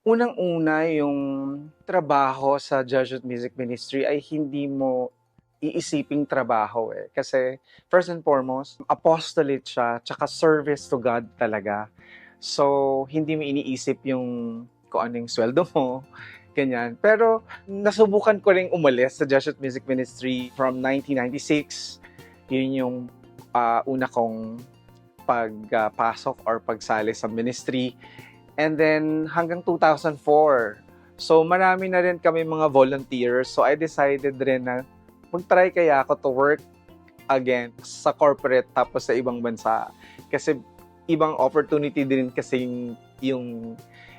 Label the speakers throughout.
Speaker 1: Unang-una yung trabaho sa Jesuit Music Ministry ay hindi mo iisiping trabaho eh. Kasi first and foremost, apostolate siya, tsaka service to God talaga. So, hindi mo iniisip yung kung ano yung sweldo mo, ganyan. Pero nasubukan ko ring umalis sa Jesuit Music Ministry from 1996. Yun yung una kong pagpasok or pagsali sa ministry. And then hanggang 2004. So marami na rin kami mga volunteers. So I decided rin na mag-try kaya ako to work again sa corporate tapos sa ibang bansa. Kasi ibang opportunity din kasi yung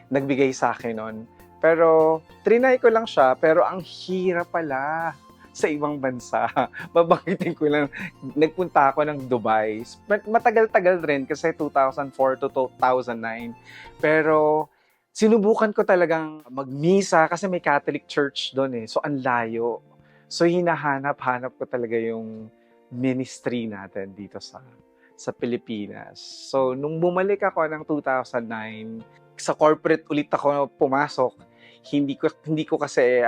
Speaker 1: nagbigay sa akin nun. Pero trinay ko lang siya, pero ang hirap pala sa ibang bansa. Babanggitin ko lang, nagpunta ako ng Dubai. Matagal-tagal rin kasi 2004 to 2009. Pero sinubukan ko talagang magmisa kasi may Catholic church doon eh. So ang layo. So hinahanap-hanap ko talaga yung ministry natin dito sa Pilipinas. So nung bumalik ako ng 2009, sa corporate ulit ako pumasok. Hindi ko kasi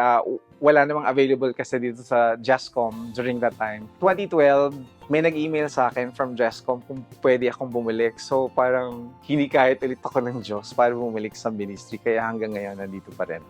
Speaker 1: wala namang available kasi dito sa Jescom during that time. 2012, may nag-email sa akin from Jescom kung pwede akong bumalik. So parang hinikayat ulit ako ng Diyos para bumalik sa ministry. Kaya hanggang ngayon nandito pa rin.